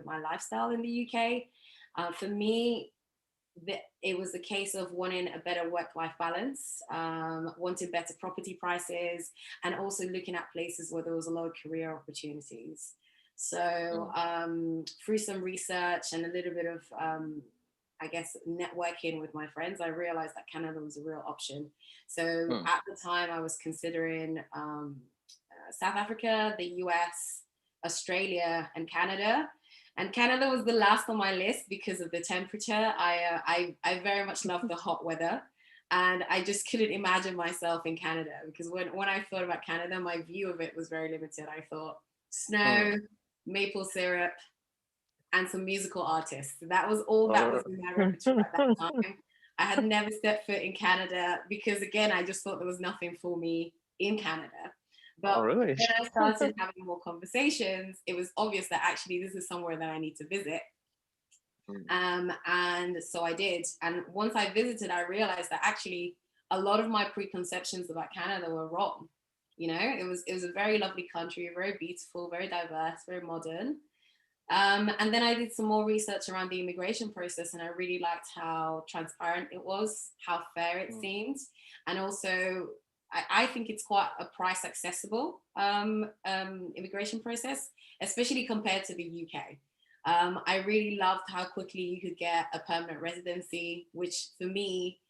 my lifestyle in the UK. For me, it was a case of wanting a better work-life balance, wanting better property prices, and also looking at places where there was a lot of career opportunities. So through some research and a little bit of, I guess, networking with my friends, I realized that Canada was a real option. So Mm. at the time, I was considering South Africa, the US, Australia, and Canada. And Canada was the last on my list because of the temperature. I very much love the hot weather, and I just couldn't imagine myself in Canada because when I thought about Canada, my view of it was very limited. I thought snow, Mm. maple syrup, and some musical artists. That was all that Uh, was in my repertoire at that time. I had never stepped foot in Canada because, again, I just thought there was nothing for me in Canada. oh, But really? when I started having more conversations, it was obvious that actually this is somewhere that I need to visit. Mm. And so I did. And once I visited, I realized that actually a lot of my preconceptions about Canada were wrong. You know, it was a very lovely country, very beautiful, very diverse, very modern. And then I did some more research around the immigration process, and I really liked how transparent it was, how fair it Mm. seemed, and also I think it's quite a price accessible immigration process, especially compared to the UK. I really loved how quickly you could get a permanent residency, which for me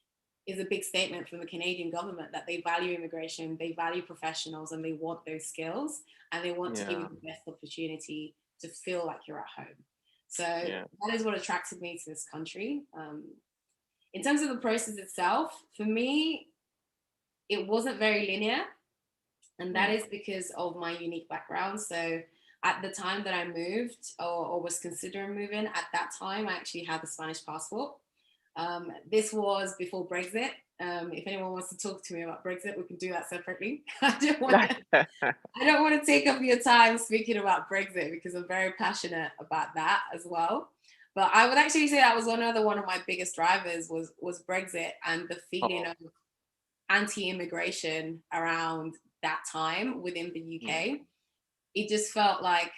is a big statement from the Canadian government that they value immigration, they value professionals, and they want those skills, and they want to give you Yeah, the best opportunity to feel like you're at home. So yeah. that is what attracted me to this country. In terms of the process itself, for me, it wasn't very linear, and that Mm. is because of my unique background. So at the time that I moved or was considering moving, at that time I actually had the Spanish passport. This was before Brexit. If anyone wants to talk to me about Brexit, we can do that separately. I don't want to take up your time speaking about Brexit because I'm very passionate about that as well. But I would actually say that was one of my biggest drivers was Brexit and the feeling Oh. of anti-immigration around that time within the Mm. UK. It just felt like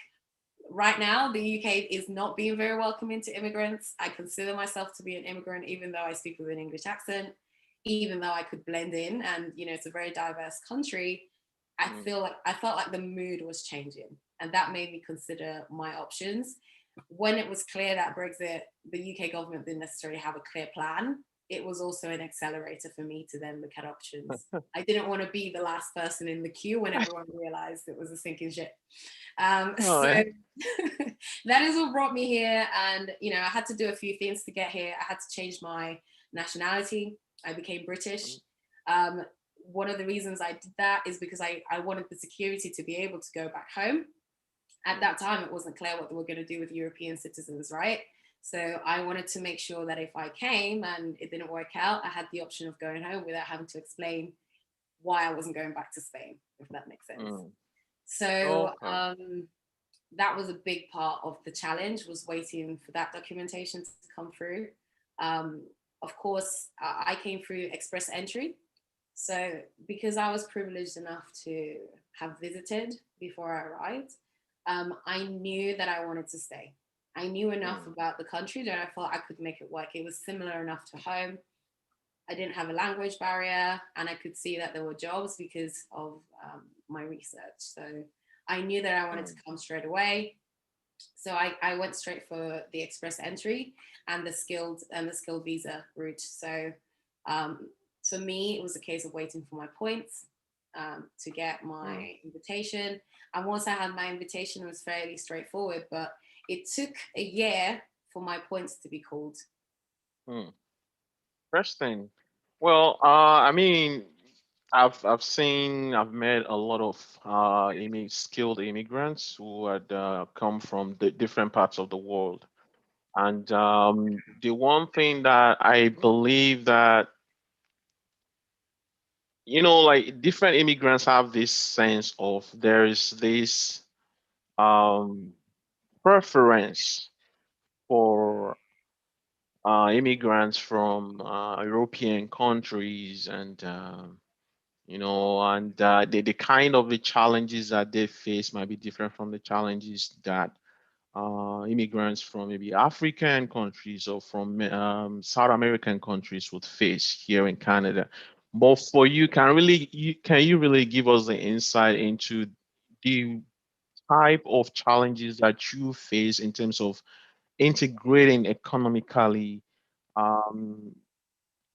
right now the UK is not being very welcoming to immigrants. I consider myself to be an immigrant, even though I speak with an English accent, even though I could blend in, and it's a very diverse country. Mm. I felt like the mood was changing, and that made me consider my options. When it was clear that Brexit, the UK government didn't necessarily have a clear plan, it was also an accelerator for me to then look at options. I didn't want to be the last person in the queue when everyone realized it was a sinking ship. Oh, So yeah. that is what brought me here. And, I had to do a few things to get here. I had to change my nationality. I became Mm. British. One of the reasons I did that is because I wanted the security to be able to go back home. At Mm. that time, it wasn't clear what they were going to do with European citizens, right? So I wanted to make sure that if I came and it didn't work out, I had the option of going home without having to explain why I wasn't going back to Spain, if that makes sense. Mm. So Okay. that was a big part of the challenge, was waiting for that documentation to come through. Of course, I came through express entry. So because I was privileged enough to have visited before I arrived, I knew that I wanted to stay. I knew enough Mm. about the country that I thought I could make it work. It was similar enough to home. I didn't have a language barrier, and I could see that there were jobs because of my research. So I knew that I wanted to Mm. come straight away. So I went straight for the express entry and the skilled visa route. So um, for me, it was a case of waiting for my points to get Mm. my invitation. And once I had my invitation, it was fairly straightforward. But it took a year for my points to be called. Mm. Interesting. Well, I mean, I've met a lot of skilled immigrants who had come from the different parts of the world, and the one thing that I believe that like different immigrants have this sense of there is this um preference for immigrants from European countries, and the kind of the challenges that they face might be different from the challenges that immigrants from maybe African countries or from South American countries would face here in Canada. But for you, can you really give us the insight into the type of challenges that you face in terms of integrating economically? Um,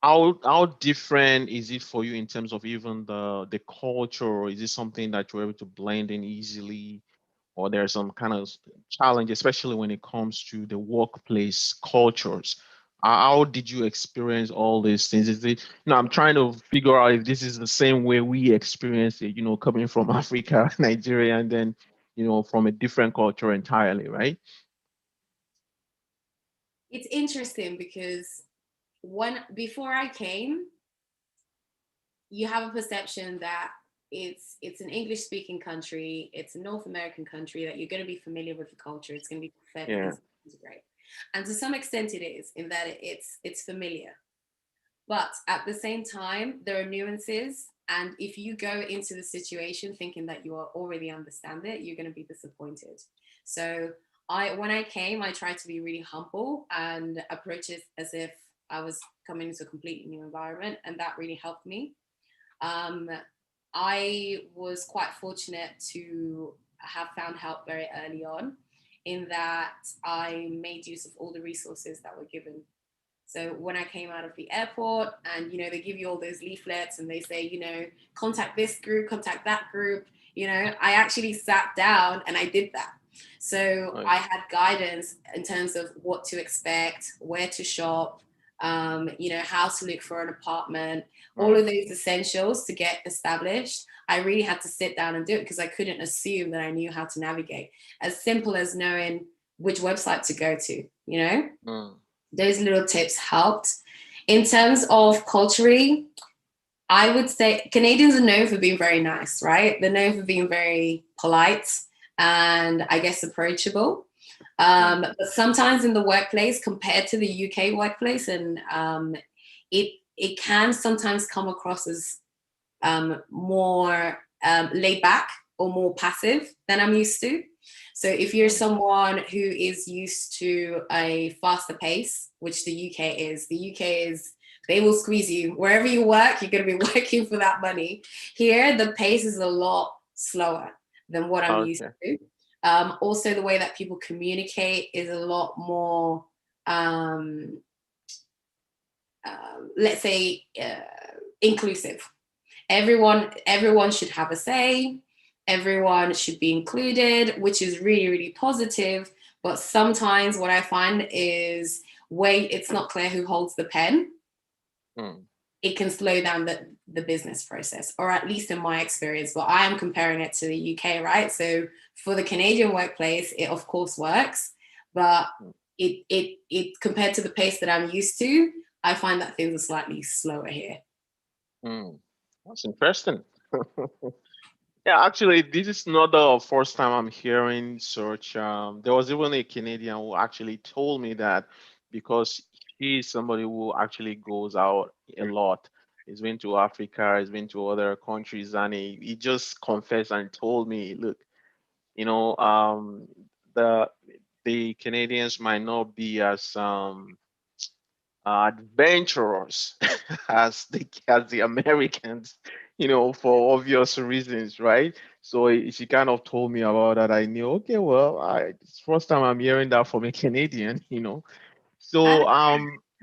how different is it for you in terms of even the culture, or is it something that you're able to blend in easily, or there's some kind of challenge, especially when it comes to the workplace cultures? How did you experience all these things? Is it, I'm trying to figure out if this is the same way we experience it, coming from Africa, Nigeria, and then, from a different culture entirely, right? It's interesting because before I came, you have a perception that it's an English speaking country, it's a North American country, that you're going to be familiar with the culture, it's going to be fairly Yeah. easy to integrate. And to some extent it is, in that it's familiar. But at the same time, there are nuances. And if you go into the situation thinking that you already understand it, you're going to be disappointed. So when I came, I tried to be really humble and approach it as if I was coming into a completely new environment. And that really helped me. Um, I was quite fortunate to have found help very early on, in that I made use of all the resources that were given. So when I came out of the airport, and they give you all those leaflets and they say, contact this group, contact that group, I actually sat down and I did that. So Right. I had guidance in terms of what to expect, where to shop, how to look for an apartment, all Right. of those essentials to get established. I really had to sit down and do it because I couldn't assume that I knew how to navigate. As simple as knowing which website to go to, Mm. those little tips helped. In terms of culturally, I would say Canadians are known for being very nice, right? They're known for being very polite and I guess approachable. Mm. But sometimes in the workplace, compared to the UK workplace, and it can sometimes come across as more laid back or more passive than I'm used to. So if you're Mm. someone who is used to a faster pace, which the UK is, they will squeeze you. Wherever you work, you're going to be working for that money. Here, the pace is a lot slower than what I'm used Okay. to. Also, the way that people communicate is a lot more, let's say, inclusive. Everyone should have a say. Everyone should be included, which is really, really positive. But sometimes what I find is, it's not clear who holds the pen. Mm. It can slow down the business process, or at least in my experience. But I am comparing it to the UK, right? So for the Canadian workplace, it of course works, but Mm. it compared to the pace that I'm used to, I find that things are slightly slower here. Mm. That's interesting. Yeah, actually, this is not the first time I'm hearing such. There was even a Canadian who actually told me that, because he's somebody who actually goes out a lot. He's been to Africa, he's been to other countries, and he just confessed and told me, look, you know, the the Canadians might not be as adventurous as the Americans, for obvious reasons, right? So she kind of told me about that. I knew, okay, well, it's first time I'm hearing that from a Canadian. And So I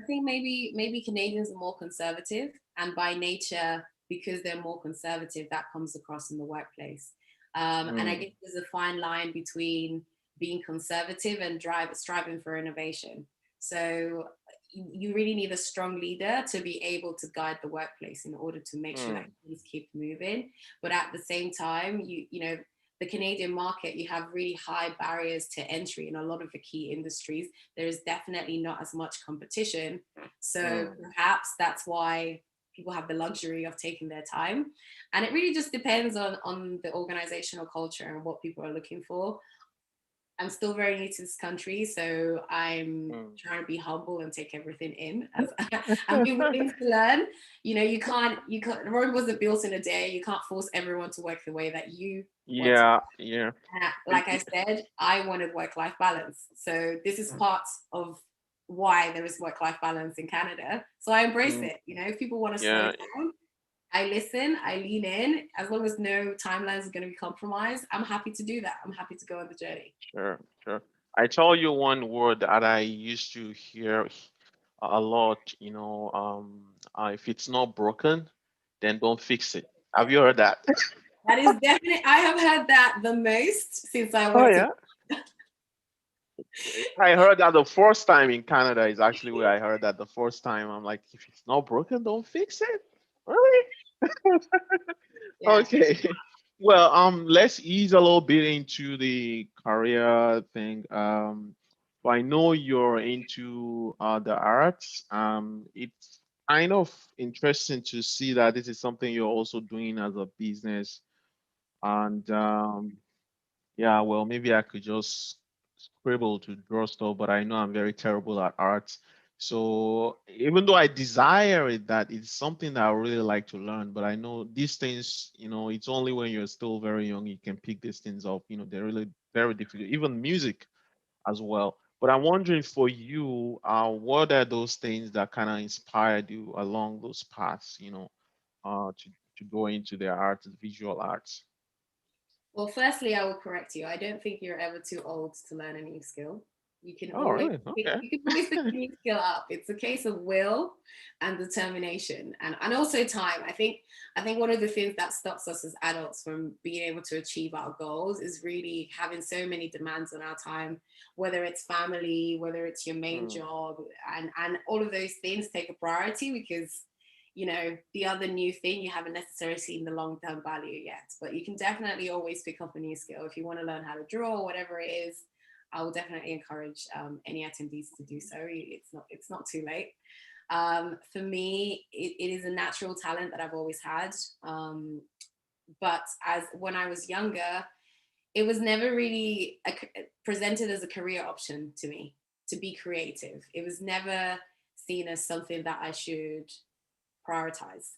think maybe Canadians are more conservative, and by nature, because they're more conservative, that comes across in the workplace. And I mm, guess there's a fine line between being conservative and striving for innovation. So you really need a strong leader to be able to guide the workplace in order to make sure that mm, things keep moving. But at the same time, the Canadian market, you have really high barriers to entry in a lot of the key industries. There is definitely not as much competition. So mm, perhaps that's why people have the luxury of taking their time. And it really just depends on the organizational culture and what people are looking for. I'm still very new to this country, so I'm mm. trying to be humble and take everything in and be willing to learn. You can't Rome wasn't built in a day. You can't force everyone to work the way that you Yeah, yeah. Like I said, I wanted work-life balance. So this is part of why there is work-life balance in Canada. So I embrace Mm, it. You know, if people want to slow yeah, down, I listen, I lean in. As long as no timelines are going to be compromised, I'm happy to do that. I'm happy to go on the journey. sure, sure. I tell you one word that I used to hear a lot, if it's not broken, then don't fix it. Have you heard that? That is definitely, I have heard that the most since I Oh went to. yeah. I heard that the first time in Canada is actually where I heard that the first time. I'm like, if it's not broken, don't fix it. Really? Yeah. Okay. Well, let's ease a little bit into the career thing. So I know you're into the arts. It's kind of interesting to see that this is something you're also doing as a business. And yeah, well, maybe I could just scribble to draw stuff, but I know I'm very terrible at art. So even though I desire it, that it's something that I really like to learn, but I know these things, it's only when you're still very young you can pick these things up. They're really very difficult, even music as well. But I'm wondering for you, what are those things that kind of inspired you along those paths, to go into the arts, visual arts? Well, firstly, I will correct you. I don't think you're ever too old to learn a new skill. Oh, really? Okay. You can always pick a new skill up. It's a case of will and determination, and also time. I think one of the things that stops us as adults from being able to achieve our goals is really having so many demands on our time, whether it's family, whether it's your main Mm, job, and all of those things take a priority because the other new thing you haven't necessarily seen the long-term value yet, but you can definitely always pick up a new skill if you want to learn how to draw or whatever it is. I will definitely encourage any attendees to do so. It's not too late. For me, it is a natural talent that I've always had, but as when I was younger, it was never really presented as a career option to me to be creative. It was never seen as something that I should prioritize.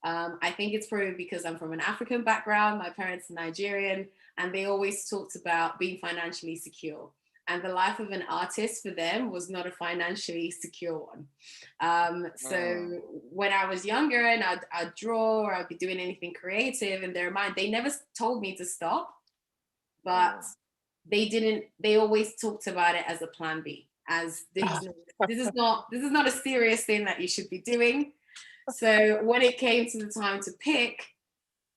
I think it's probably because I'm from an African background, my parents are Nigerian, and they always talked about being financially secure. And the life of an artist for them was not a financially secure one. So mm, when I was younger and I'd draw or I'd be doing anything creative in their mind, they never told me to stop, but mm. they always talked about it as a plan B, as this is not a serious thing that you should be doing. So when it came to the time to pick,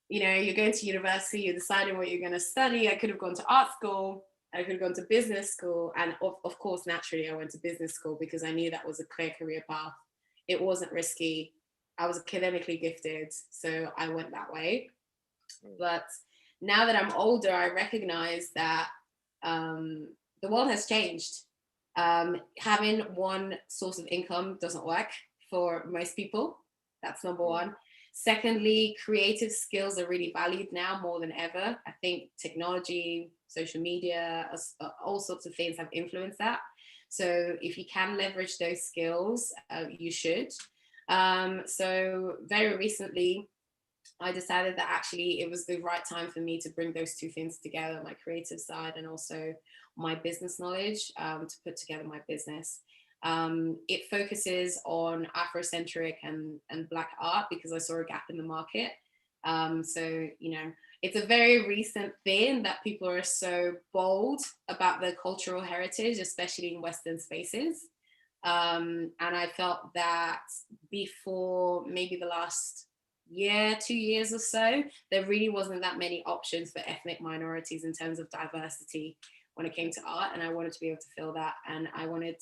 you're going to university, you're deciding what you're going to study. I could have gone to art school, I could have gone to business school. And of course, naturally, I went to business school because I knew that was a clear career path. It wasn't risky. I was academically gifted. So I went that way. Mm. But now that I'm older, I recognize that the world has changed. Having one source of income doesn't work for most people. That's number Mm. one. Secondly, creative skills are really valued now more than ever. I think technology, social media, all sorts of things have influenced that. So if you can leverage those skills, you should. So very recently, I decided that actually it was the right time for me to bring those two things together, my creative side and also my business knowledge, to put together my business. It focuses on Afrocentric and Black art because I saw a gap in the market. So, it's a very recent thing that people are so bold about their cultural heritage, especially in Western spaces. And I felt that before maybe the last year, 2 years or so, there really wasn't that many options for ethnic minorities in terms of diversity when it came to art. And I wanted to be able to feel that. And I wanted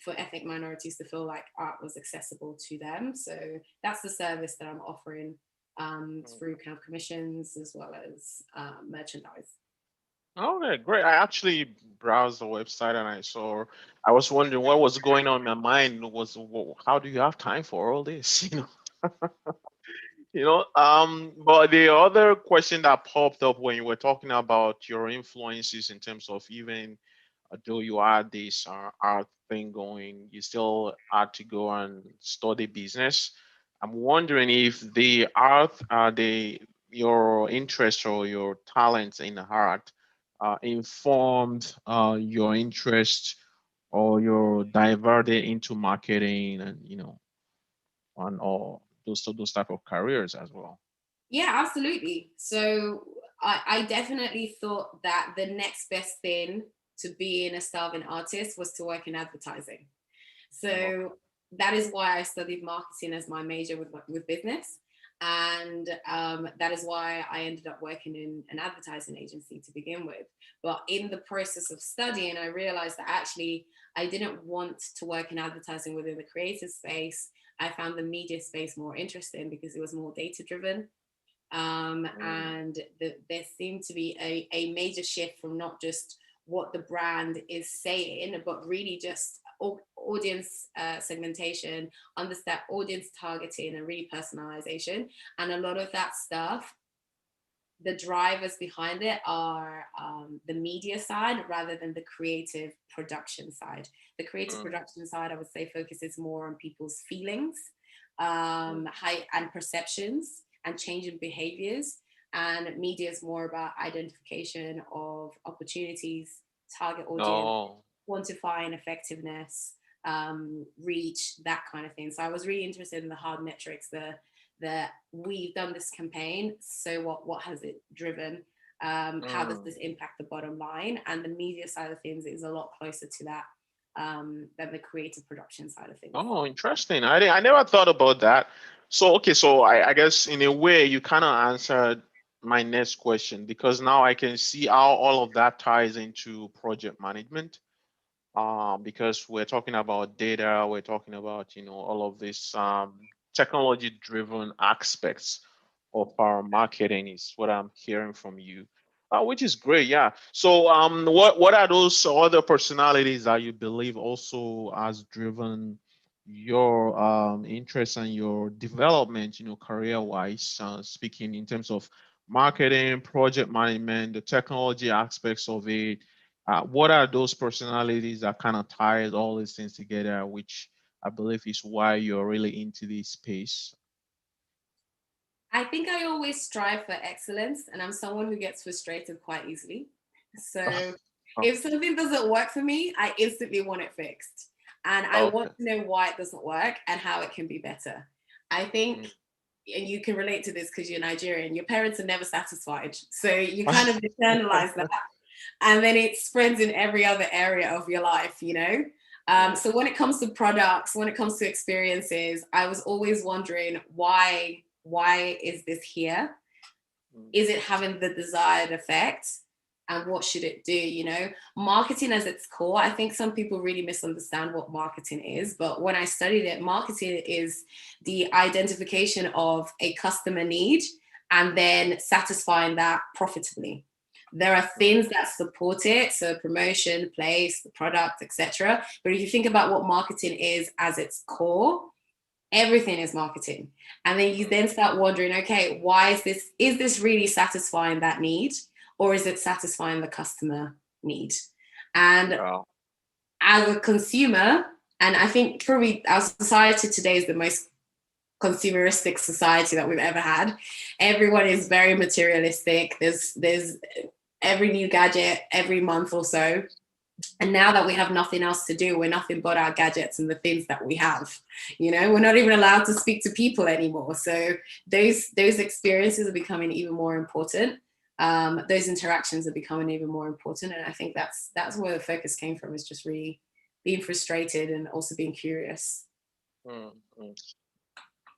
for ethnic minorities to feel like art was accessible to them. So that's the service that I'm offering through kind of commissions as well as merchandise. Okay, great. I actually browsed the website and I was wondering what was going on in my mind was, how do you have time for all this? But the other question that popped up when you were talking about your influences in terms of even though you had this art thing going, you still had to go and study business. I'm wondering if the art, your interest or your talents in art informed your interest or you're diverted into marketing and on all those type of careers as well. Yeah, absolutely. So I definitely thought that the next best thing to being a starving artist was to work in advertising. Okay. So that is why I studied marketing as my major with business. And that is why I ended up working in an advertising agency to begin with. But in the process of studying, I realized that actually I didn't want to work in advertising within the creative space. I found the media space more interesting because it was more data driven. Mm. And there seemed to be a major shift from not just what the brand is saying, but really just audience segmentation, understand audience targeting, and really personalization. And a lot of that stuff, the drivers behind it are the media side rather than the creative production side. The creative Mm. production side, I would say, focuses more on people's feelings, Mm. high and perceptions and changing behaviors. And media is more about identification of opportunities, target audience, Oh. quantifying effectiveness, reach, that kind of thing. So I was really interested in the hard metrics, the we've done this campaign, so what has it driven? How does Mm. this impact the bottom line? And the media side of things is a lot closer to that than the creative production side of things. Oh, interesting. I never thought about that. So okay, so I guess in a way you kind of answered my next question because now I can see how all of that ties into project management. Because we're talking about data, we're talking about all of these technology-driven aspects of our marketing is what I'm hearing from you, which is great. Yeah. So what are those other personalities that you believe also has driven your interest and your development, career-wise, speaking in terms of marketing, project management, the technology aspects of it, what are those personalities that kind of ties all these things together, which I believe is why you're really into this space? I think I always strive for excellence, and I'm someone who gets frustrated quite easily. So Oh, if something doesn't work for me, I instantly want it fixed. And I want okay. to know why it doesn't work and how it can be better. I think, Mm. and you can relate to this because you're Nigerian, your parents are never satisfied. So you kind of internalize that. And then it spreads in every other area of your life, you know? Mm. So when it comes to products, when it comes to experiences, I was always wondering why is this here? Mm. Is it having the desired effect? And what should it do? You know, marketing as its core, I think some people really misunderstand what marketing is. But when I studied it, marketing is the identification of a customer need and then satisfying that profitably. There are Mm. things that support it, so promotion, place, the product, etc. But if you think about what marketing is as its core, everything is marketing. And then you Mm. then start wondering, okay, why is this really satisfying that need, or is it satisfying the customer need? And Yeah. as a consumer, and I think probably our society today is the most consumeristic society that we've ever had. Everyone is very materialistic. There's every new gadget every month or so. And now that we have nothing else to do, we're nothing but our gadgets and the things that we have. You know, we're not even allowed to speak to people anymore. So those experiences are becoming even more important. Those interactions are becoming even more important. And I think that's where the focus came from, is just really being frustrated and also being curious. Mm. Mm.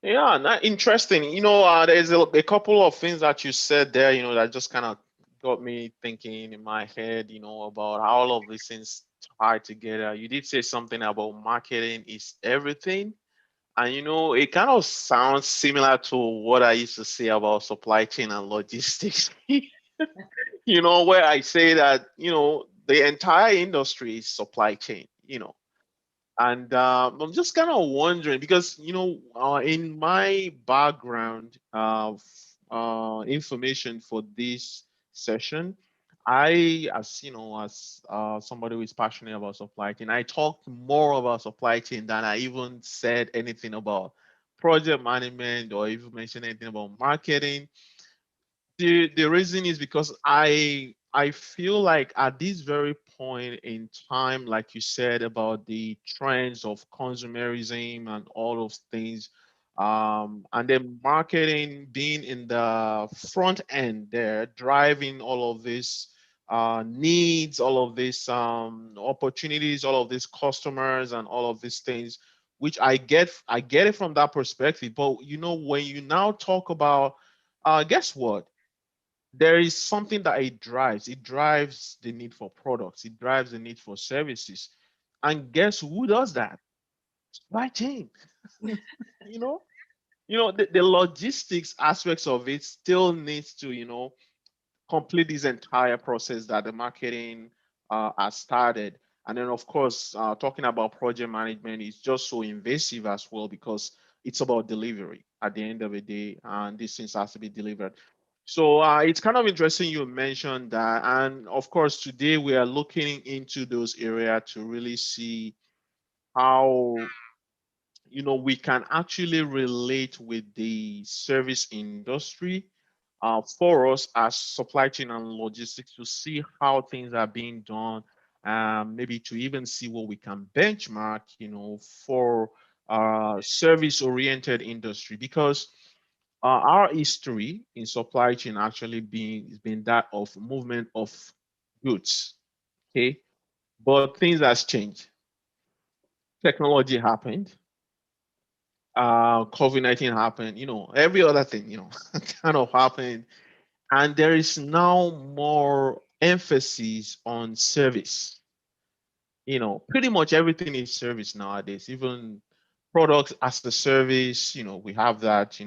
Yeah, interesting. There's a couple of things that you said there, that just kind of got me thinking in my head, about how all of these things tie together. You did say something about marketing is everything. And it kind of sounds similar to what I used to say about supply chain and logistics. Where I say that, the entire industry is supply chain, and I'm just kind of wondering because, in my background of information for this session, as somebody who is passionate about supply chain, I talked more about supply chain than I even said anything about project management or even mentioned anything about marketing. The reason is because I feel like at this very point in time, like you said about the trends of consumerism and all of things, and then marketing being in the front end there, driving all of this needs, all of these opportunities, all of these customers, and all of these things, which I get it from that perspective. But when you now talk about, guess what? There is something that it drives the need for products, it drives the need for services, and guess who does that? Supply chain. you know the logistics aspects of it still needs to complete this entire process that the marketing has started. And then, of course, talking about project management is just so invasive as well because it's about delivery at the end of the day, and these things has to be delivered. So it's kind of interesting you mentioned that. And of course, today we are looking into those areas to really see how we can actually relate with the service industry for us as supply chain and logistics to see how things are being done, maybe to even see what we can benchmark, for service oriented industry because our history in supply chain actually being has been that of movement of goods. Okay, but things has changed. Technology happened, COVID-19 happened, every other thing, kind of happened. And there is now more emphasis on service. Pretty much everything is service nowadays, even products as a service. We have that,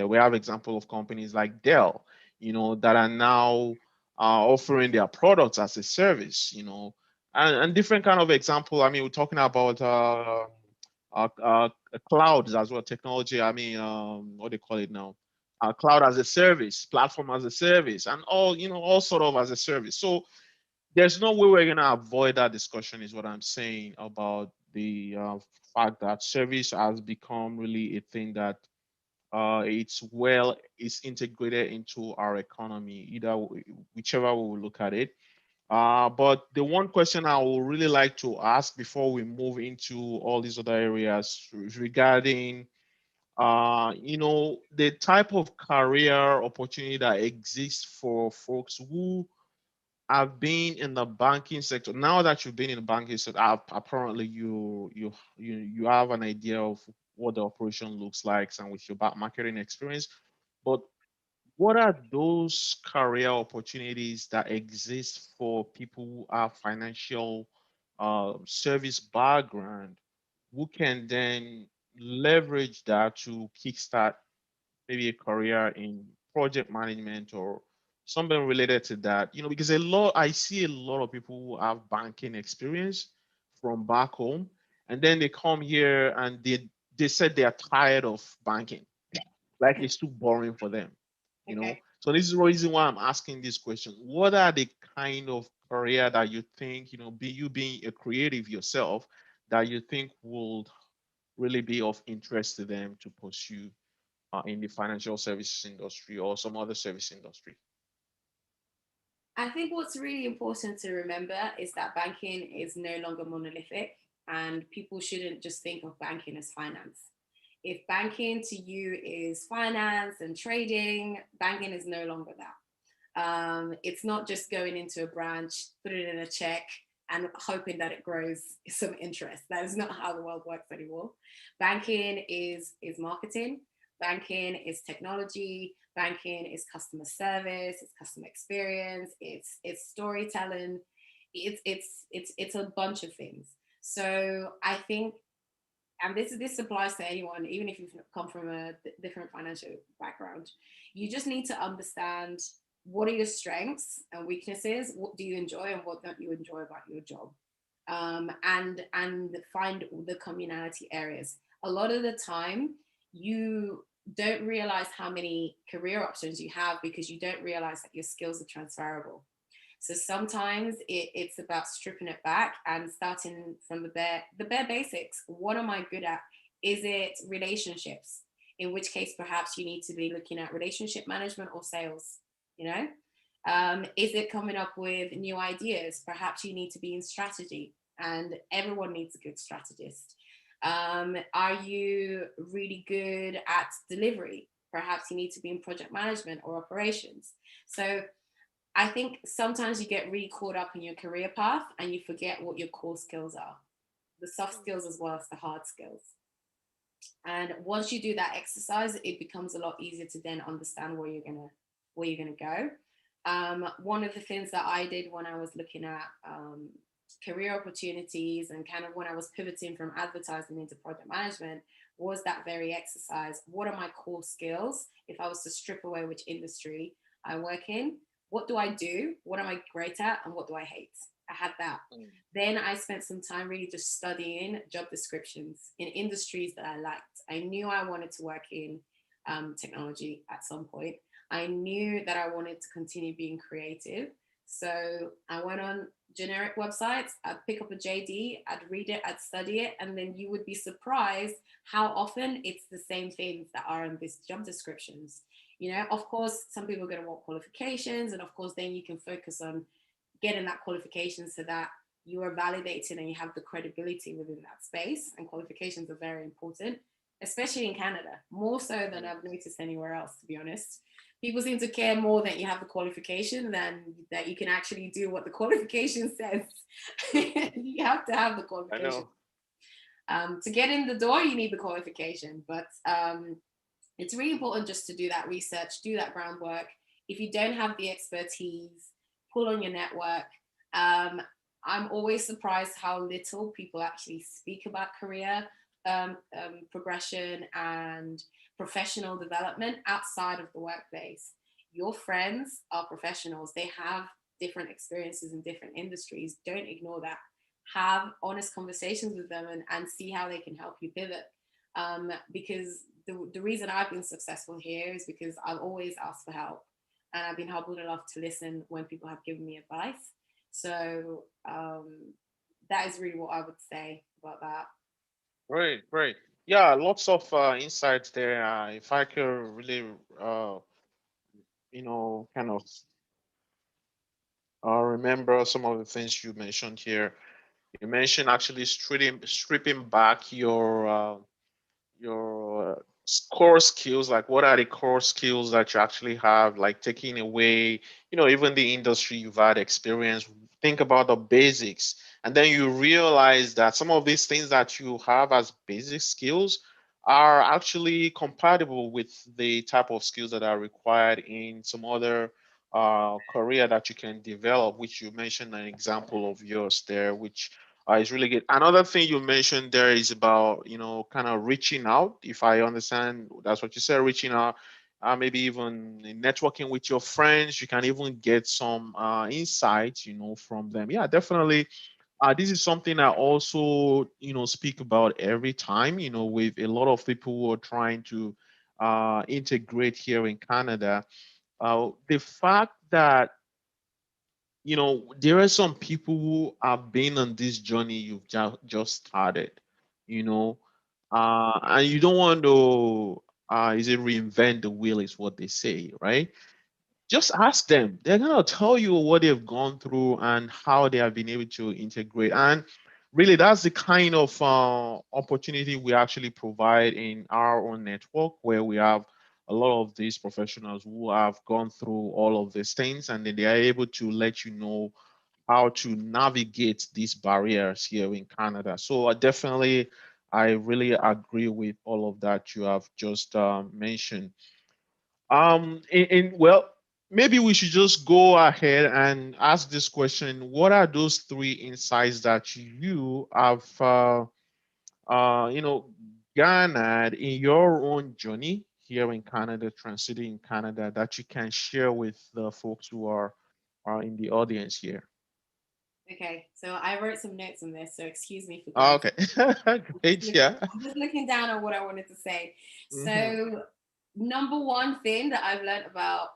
we have example of companies like Dell, that are now offering their products as a service, and different kind of example. I mean, we're talking about clouds as well, technology. I mean, what do you call it now? Cloud as a service, platform as a service, and all sort of as a service. So there's no way we're gonna avoid that discussion, is what I'm saying about the fact that service has become really a thing that it's integrated into our economy, whichever way we look at it. But the one question I would really like to ask before we move into all these other areas regarding, the type of career opportunity that exists for folks who have been in the banking sector. Now that you've been in the banking sector, apparently you have an idea of what the operation looks like and with your marketing experience. But what are those career opportunities that exist for people who have financial service background who can then leverage that to kickstart maybe a career in project management or something related to that? Because I see a lot of people who have banking experience from back home, and then they come here and they said they are tired of banking, like it's too boring for them. Okay. So this is the reason why I'm asking this question. What are the kind of career that you think, you being a creative yourself, that you think would really be of interest to them to pursue in the financial services industry or some other service industry? I think what's really important to remember is that banking is no longer monolithic, and people shouldn't just think of banking as finance. If banking to you is finance and trading, banking is no longer that. It's not just going into a branch, put it in a check, and hoping that it grows some interest. That is not how the world works anymore. Banking is marketing. Banking is technology. Banking is customer service. It's customer experience. It's storytelling. It's a bunch of things. So I think, and this applies to anyone, even if you've come from a different financial background, you just need to understand what are your strengths and weaknesses, what do you enjoy and what don't you enjoy about your job, and find the communality areas. A lot of the time, you don't realize how many career options you have because you don't realize that your skills are transferable. So sometimes it's about stripping it back and starting from the bare basics. What am I good at? Is it relationships? In which case, perhaps you need to be looking at relationship management or sales. you know? Is it coming up with new ideas? Perhaps you need to be in strategy, and everyone needs a good strategist. Are you really good at delivery? Perhaps you need to be in project management or operations. So I think sometimes you get really caught up in your career path and you forget what your core skills are, the soft skills as well as the hard skills. And once you do that exercise, it becomes a lot easier to then understand where you're gonna go. One of the things that I did when I was looking at career opportunities and kind of when I was pivoting from advertising into project management was that very exercise. What are my core skills? If I was to strip away which industry I work in, what do I do? What am I great at? And what do I hate? I had that. Mm. Then I spent some time really just studying job descriptions in industries that I liked. I knew I wanted to work in technology at some point. I knew that I wanted to continue being creative. So I went on generic websites, I'd pick up a JD, I'd read it, I'd study it, and then you would be surprised how often it's the same things that are in these job descriptions. You know, of course, some people are going to want qualifications, and of course, then you can focus on getting that qualification so that you are validated and you have the credibility within that space. And qualifications are very important, especially in Canada, more so than I've noticed anywhere else, to be honest. People seem to care more that you have the qualification than that you can actually do what the qualification says. You have to have the I qualification. know. To get in the door, you need the qualification, but it's really important just to do that research, do that groundwork. If you don't have the expertise, pull on your network. Um, I'm always surprised how little people actually speak about career progression and professional development outside of the workplace. Your friends are professionals, they have different experiences in different industries. Don't ignore that. Have honest conversations with them and see how they can help you pivot. Because the reason I've been successful here is because I've always asked for help and I've been humbled enough to listen when people have given me advice. So that is really what I would say about that. Great, great. Yeah, lots of insights there. If I could really, uh, kind of remember some of the things you mentioned here. You mentioned actually stripping back your core skills, like what are the core skills that you actually have, like taking away, even the industry you've had experience. Think about the basics, and then you realize that some of these things that you have as basic skills are actually compatible with the type of skills that are required in some other career that you can develop, which you mentioned an example of yours there, which is really good. Another thing you mentioned there is about, kind of reaching out. If I understand, that's what you said, reaching out, maybe even networking with your friends. You can even get some insights, from them. Yeah, definitely. This is something I also, speak about every time, with a lot of people who are trying to integrate here in Canada. The fact that there are some people who have been on this journey you've just started, you know, and you don't want to, is it reinvent the wheel, is what they say, right? Just ask them. They're going to tell you what they've gone through and how they have been able to integrate. And really, that's the kind of opportunity we actually provide in our own network, where we have a lot of these professionals who have gone through all of these things, and then they are able to let you know how to navigate these barriers here in Canada. So definitely, I really agree with all of that you have just mentioned. Well, maybe we should just go ahead and ask this question. What are those three insights that you have, you know, garnered in your own journey here in Canada, transiting in Canada, that you can share with the folks who are in the audience here? Okay, so I wrote some notes on this, so excuse me for going. Okay, great, yeah. I'm just looking down on what I wanted to say. Hmm. So, number one thing that I've learned about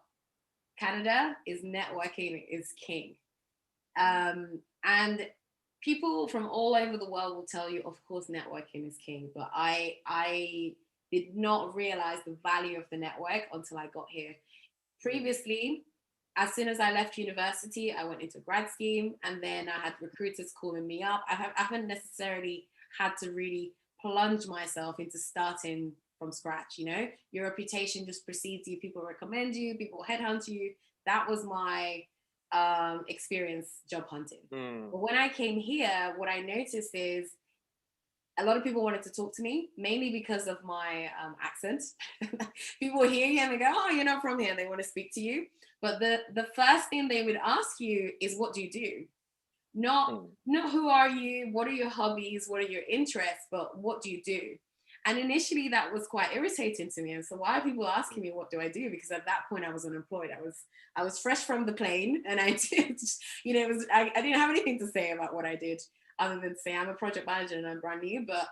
Canada is networking is king. And people from all over the world will tell you, of course, networking is king. But I did not realize the value of the network until I got here. Previously, as soon as I left university, I went into grad scheme, and then I had recruiters calling me up. I haven't necessarily had to really plunge myself into starting from scratch. You know, your reputation just precedes you. People recommend you. People headhunt you. That was my experience job hunting. Mm. But when I came here, what I noticed is a lot of people wanted to talk to me, mainly because of my accent. People hear you and they go, "Oh, you're not from here." They want to speak to you, but the first thing they would ask you is, "What do you do?" Not Mm. not who are you, what are your hobbies, what are your interests, but what do you do? And initially, that was quite irritating to me. And so, why are people asking me what do I do? Because at that point, I was unemployed. I was fresh from the plane, and I did, it was I didn't have anything to say about what I did other than say I'm a project manager and I'm brand new. But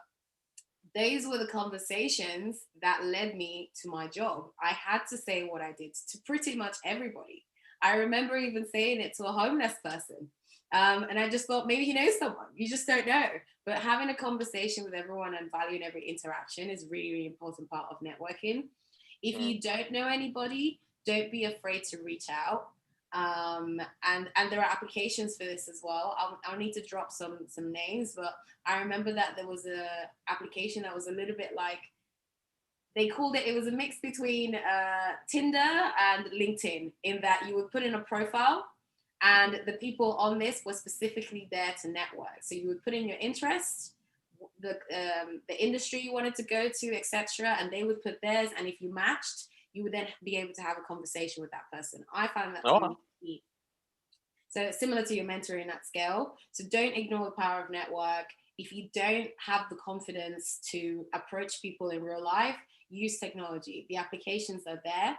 those were the conversations that led me to my job. I had to say what I did to pretty much everybody. I remember even saying it to a homeless person. And I just thought maybe he knows someone. You just don't know. But having a conversation with everyone and valuing every interaction is really, really important part of networking. If Mm. you don't know anybody, don't be afraid to reach out. And there are applications for this as well. I'll need to drop some names, but I remember that there was a application that was a little bit like, they called it was a mix between Tinder and LinkedIn, in that you would put in a profile and the people on this were specifically there to network. So you would put in your interests, the industry you wanted to go to, etc., and they would put theirs. And if you matched, you would then be able to have a conversation with that person. I found that to Oh. be key. So it's similar to your mentoring at scale. So don't ignore the power of network. If you don't have the confidence to approach people in real life, use technology. The applications are there.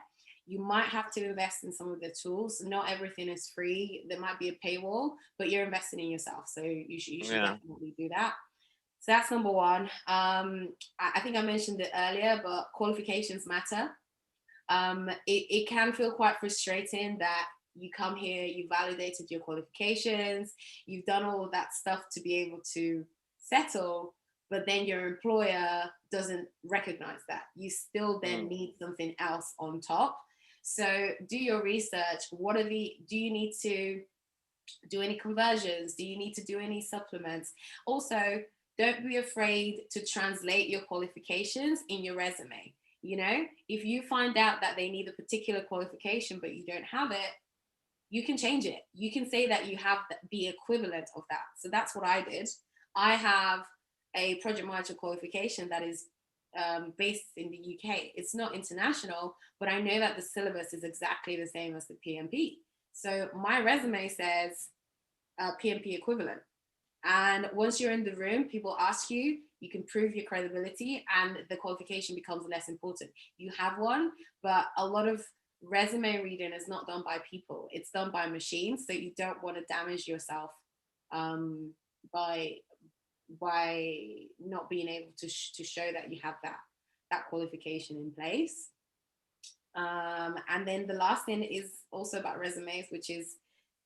You might have to invest in some of the tools. Not everything is free. There might be a paywall, but you're investing in yourself. So you should Yeah. definitely do that. So that's number one. I think I mentioned it earlier, but qualifications matter. It can feel quite frustrating that you come here, you validated your qualifications, you've done all of that stuff to be able to settle, but then your employer doesn't recognize that. You still then Mm. need something else on top. So do your research. Do you need to do any conversions? Do you need to do any supplements? Also, don't be afraid to translate your qualifications in your resume. You know, if you find out that they need a particular qualification but you don't have it, you can change it. You can say that you have the equivalent of that. So that's what I did. I have a project manager qualification that is based in the UK. It's not international, but I know that the syllabus is exactly the same as the PMP. So my resume says PMP equivalent. And once you're in the room, people ask you, you can prove your credibility, and the qualification becomes less important. You have one, but a lot of resume reading is not done by people, it's done by machines. So you don't want to damage yourself um, by not being able to show that you have that qualification in place. And then the last thing is also about resumes, which is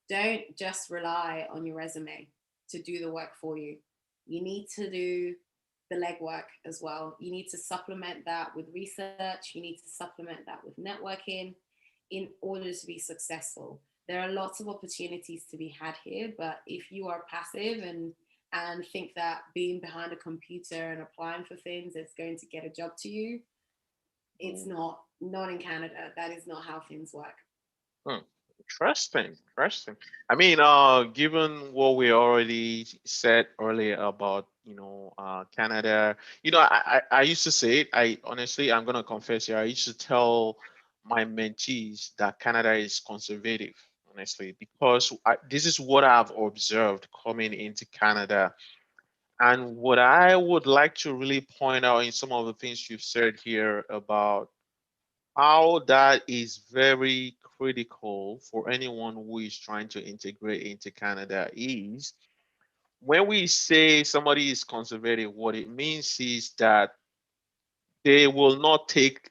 don't just rely on your resume to do the work for you. You need to do the legwork as well. You need to supplement that with research. You need to supplement that with networking in order to be successful. There are lots of opportunities to be had here, but if you are passive and think that being behind a computer and applying for things is going to get a job to you, it's Mm. not in Canada. That is not how things work. Hmm. Interesting. Interesting. I mean, given what we already said earlier about, Canada, I used to say it. I honestly, I'm gonna confess here, I used to tell my mentees that Canada is conservative, honestly, because this is what I've observed coming into Canada. And what I would like to really point out in some of the things you've said here about how that is very critical for anyone who is trying to integrate into Canada is when we say somebody is conservative, what it means is that they will not take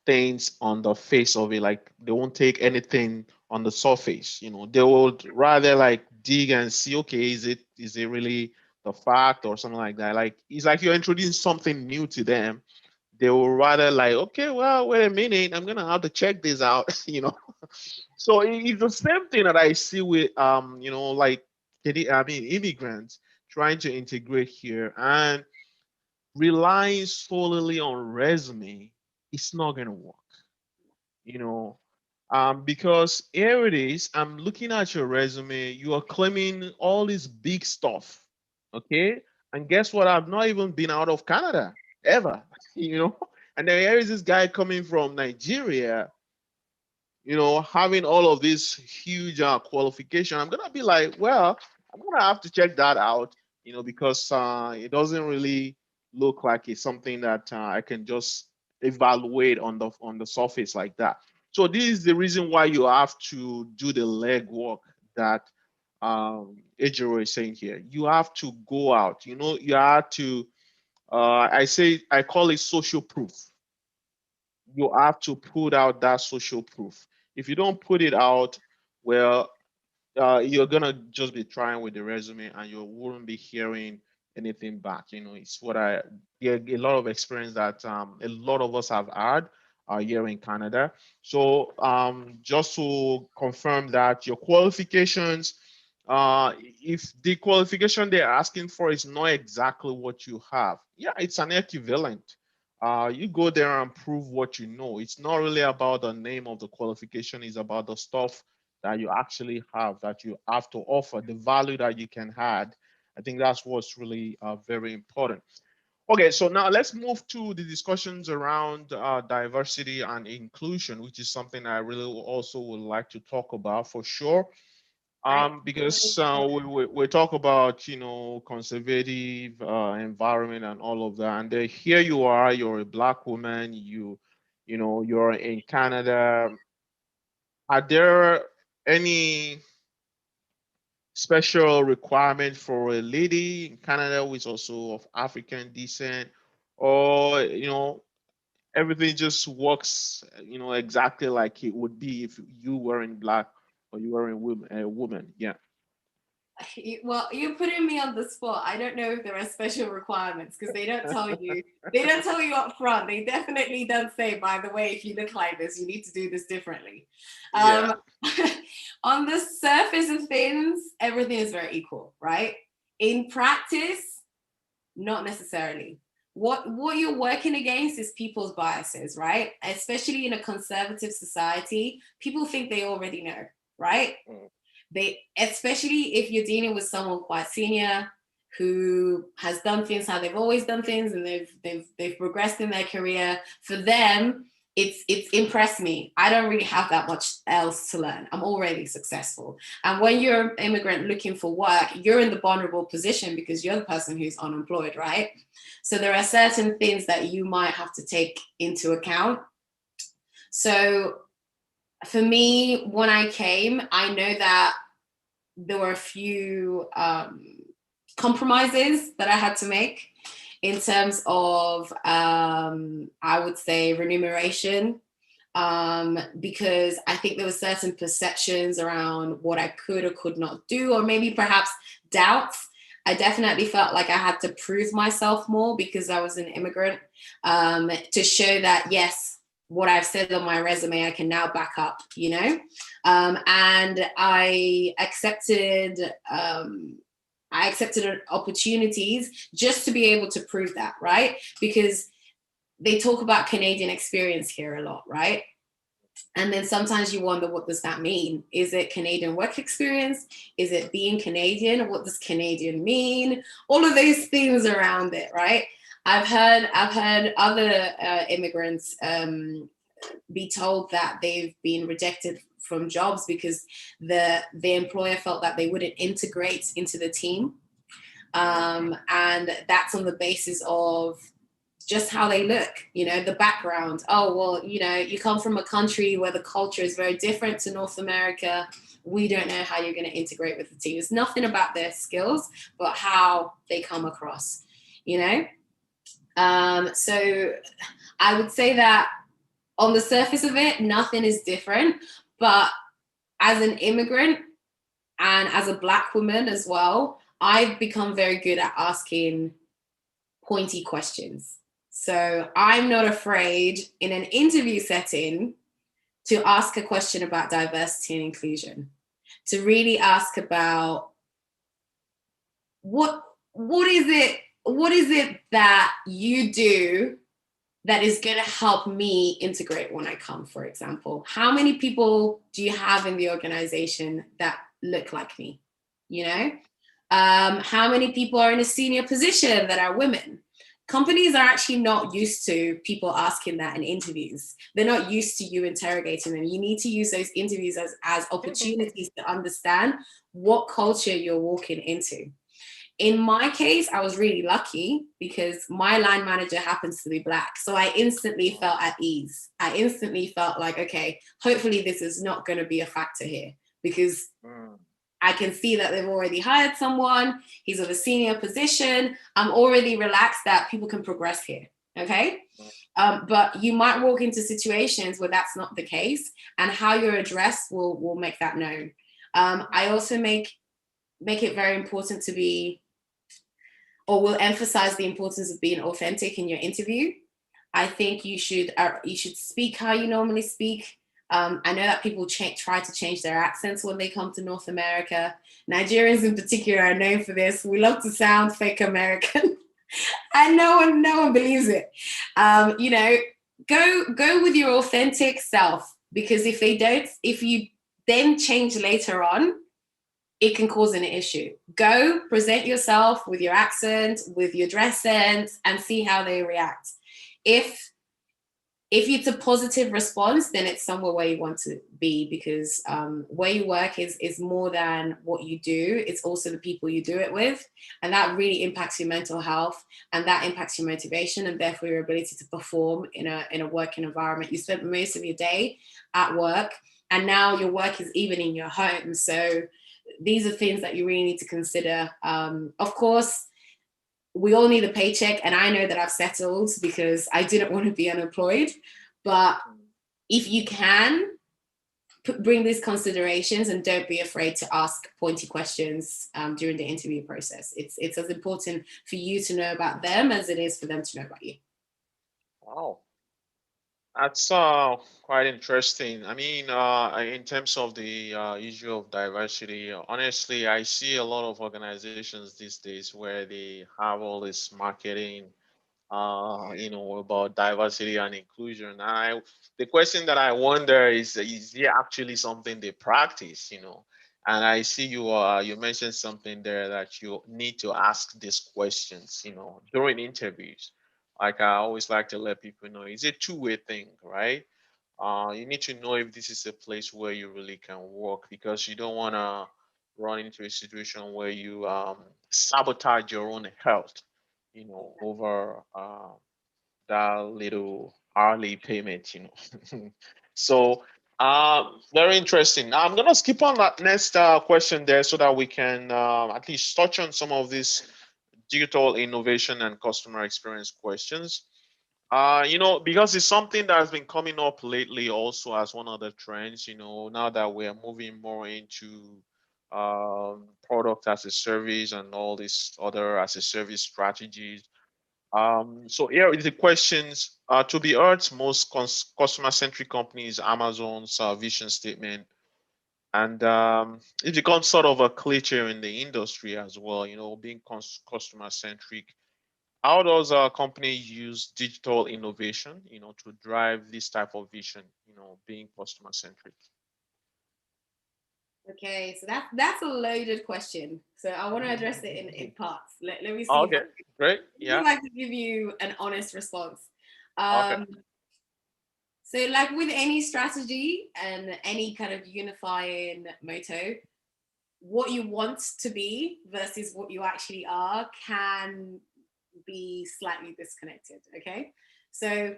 things on the face of it, like they won't take anything on the surface. They would rather like dig and see, okay, is it really the fact or something like that? Like it's like you're introducing something new to them. they will rather like, okay, well, wait a minute, I'm gonna have to check this out, So it's the same thing that I see with like immigrants trying to integrate here and relying solely on resume. It's not gonna work, you know. Because here it is, I'm looking at your resume, you are claiming all this big stuff, okay? And guess what? I've not even been out of Canada ever, you know? And then here is this guy coming from Nigeria, having all of this huge qualification. I'm gonna be like, well, I'm gonna have to check that out, because it doesn't really look like it's something that I can just evaluate on the surface like that. So this is the reason why you have to do the legwork that Ejiro is saying here. You have to go out. You have to. I call it social proof. You have to put out that social proof. If you don't put it out, well, you're gonna just be trying with the resume and you wouldn't be hearing anything back. It's what a lot of experience that a lot of us have had here in Canada. So just to confirm that your qualifications, if the qualification they're asking for is not exactly what you have, yeah, it's an equivalent. You go there and prove what you know. It's not really about the name of the qualification, it's about the stuff that you actually have, that you have to offer, the value that you can add. I think that's what's really very important. Okay, so now let's move to the discussions around diversity and inclusion, which is something I really also would like to talk about for sure. Right. Because we talk about conservative environment and all of that, and then here you are, you're a Black woman, you're in Canada. Are there any special requirement for a lady in Canada who is also of African descent, or everything just works exactly like it would be if you were in Black or you were a woman? Yeah. Well, you're putting me on the spot. I don't know if there are special requirements because they don't tell you. They don't tell you up front. They definitely don't say, by the way, if you look like this, you need to do this differently. Yeah. On the surface of things, everything is very equal, right? In practice, not necessarily. What you're working against is people's biases, right? Especially in a conservative society, people think they already know, right? They, especially if you're dealing with someone quite senior who has done things how they've always done things and they've progressed in their career. For them, it's impressed me. I don't really have that much else to learn. I'm already successful. And when you're an immigrant looking for work, you're in the vulnerable position because you're the person who's unemployed, right? So there are certain things that you might have to take into account. So for me, when I came, I know that there were a few compromises that I had to make in terms of, I would say, remuneration, because I think there were certain perceptions around what I could or could not do, or maybe perhaps doubts. I definitely felt like I had to prove myself more because I was an immigrant, to show that, yes, what I've said on my resume, I can now back up, and I accepted opportunities just to be able to prove that, right? Because they talk about Canadian experience here a lot, right? And then sometimes you wonder, what does that mean? Is it Canadian work experience? Is it being Canadian? What does Canadian mean? All of those things around it, right? I've heard other immigrants be told that they've been rejected from jobs because the employer felt that they wouldn't integrate into the team, and that's on the basis of just how they look, the background. Oh, well, you come from a country where the culture is very different to North America. We don't know how you're going to integrate with the team. It's nothing about their skills, but how they come across, So I would say that on the surface of it, nothing is different. But as an immigrant and as a Black woman as well, I've become very good at asking pointy questions. So I'm not afraid in an interview setting to ask a question about diversity and inclusion, to really ask about what what is it that you do that is going to help me integrate when I come, for example. How many people do you have in the organization that look like me? You know, how many people are in a senior position that are women? Companies are actually not used to people asking that in interviews. They're not used to you interrogating them. You need to use those interviews as opportunities to understand what culture you're walking into. In my case, I was really lucky because my line manager happens to be Black. So I instantly felt at ease. I instantly felt like, okay, hopefully this is not going to be a factor here, because I can see that they've already hired someone. He's of a senior position. I'm already relaxed that people can progress here. Okay. But you might walk into situations where that's not the case, and how you're addressed will make that known. I also make it very important to be, or will emphasize the importance of being authentic in your interview. I think you should speak how you normally speak. I know that people try to change their accents when they come to North America. Nigerians in particular are known for this. We love to sound fake American, and no one believes it. You know, go with your authentic self, because if you then change later on, it can cause an issue. Go present yourself with your accent, with your dress sense, and see how they react. If it's a positive response, then it's somewhere where you want to be, because where you work is more than what you do. It's also the people you do it with, and that really impacts your mental health, and that impacts your motivation, and therefore your ability to perform in a working environment. You spent most of your day at work, and now your work is even in your home. So these are things that you really need to consider. Of course, we all need a paycheck, and I know that I've settled because I didn't want to be unemployed. But if you can, bring these considerations, and don't be afraid to ask pointy questions during the interview process. It's as important for you to know about them as it is for them to know about you. Wow. That's quite interesting. I mean, in terms of the issue of diversity, honestly, I see a lot of organizations these days where they have all this marketing, about diversity and inclusion. The question that I wonder is there actually something they practice, And I see you mentioned something there that you need to ask these questions, during interviews. Like I always like to let people know, it's a two-way thing, right? You need to know if this is a place where you really can work, because you don't want to run into a situation where you sabotage your own health, over that little hourly payment, So, very interesting. Now, I'm gonna skip on that next question there so that we can at least touch on some of these digital innovation and customer experience questions. Because it's something that has been coming up lately also as one of the trends, now that we're moving more into product as a service and all these other as a service strategies. So here is the questions. To the earth's most customer-centric companies, Amazon's vision statement, and it becomes sort of a cliche in the industry as well, being customer-centric. How does a company use digital innovation, to drive this type of vision, being customer centric? Okay, so that's a loaded question. So I want to address it in parts. Let me see Okay, great. if Yeah. I can give you an honest response. Okay. So like with any strategy and any kind of unifying motto, what you want to be versus what you actually are can be slightly disconnected. Okay, so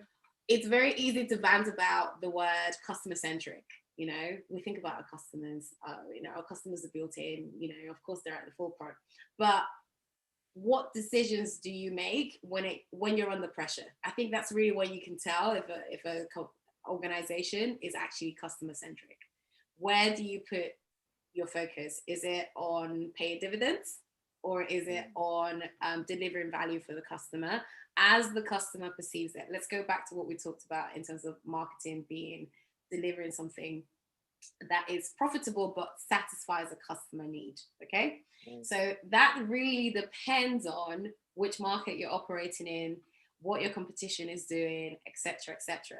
it's very easy to vent about the word customer centric. We think about our customers. Our customers are built in. Of course, they're at the forefront. But what decisions do you make when you're under pressure? I think that's really where you can tell if a organization is actually customer centric. Where do you put your focus? Is it on paid dividends, or is it on delivering value for the customer as the customer perceives it? Let's go back to what we talked about in terms of marketing being delivering something that is profitable but satisfies a customer need. Okay, so that really depends on which market you're operating in, what your competition is doing, etc., etc.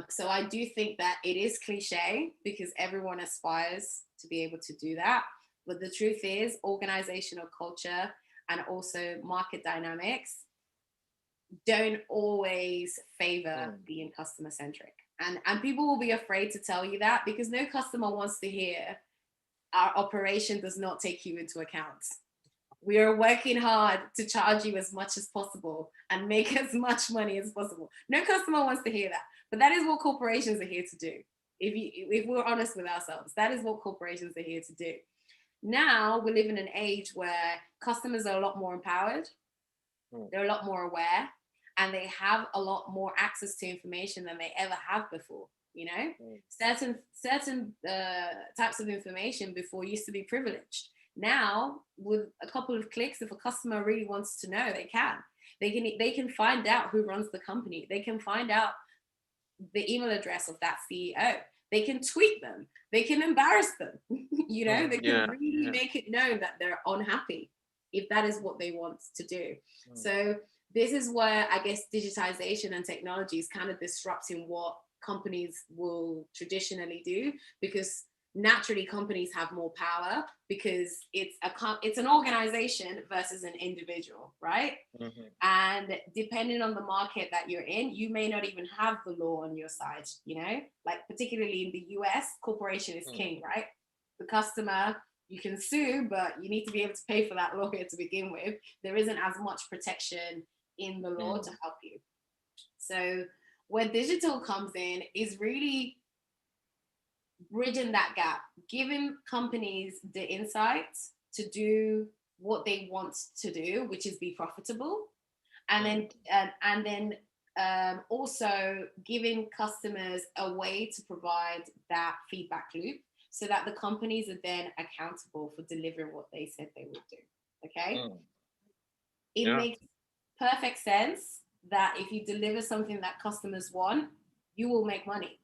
So I do think that it is cliche because everyone aspires to be able to do that, but the truth is organizational culture and also market dynamics don't always favor being customer centric. And people will be afraid to tell you that because no customer wants to hear our operation does not take you into account. We are working hard to charge you as much as possible and make as much money as possible. No customer wants to hear that, but that is what corporations are here to do. If we're honest with ourselves, that is what corporations are here to do. Now we live in an age where customers are a lot more empowered, they're a lot more aware, and they have a lot more access to information than they ever have before. You know, certain types of information before used to be privileged. Now, with a couple of clicks, if a customer really wants to know, they can. They can find out who runs the company. They can find out the email address of that CEO. They can tweet them. They can embarrass them. You know, they can really make it known that they're unhappy if that is what they want to do. So this is where I guess digitization and technology is kind of disrupting what companies will traditionally do, because naturally companies have more power because it's an organization versus an individual, right? And depending on the market that you're in, you may not even have the law on your side, you know, like particularly in the US, corporation is king, right? The customer, you can sue, but you need to be able to pay for that lawyer to begin with. There isn't as much protection in the law to help you. So where digital comes in is really bridging that gap, giving companies the insights to do what they want to do, which is be profitable, and then also giving customers a way to provide that feedback loop so that the companies are then accountable for delivering what they said they would do. Okay, it makes perfect sense that if you deliver something that customers want, you will make money.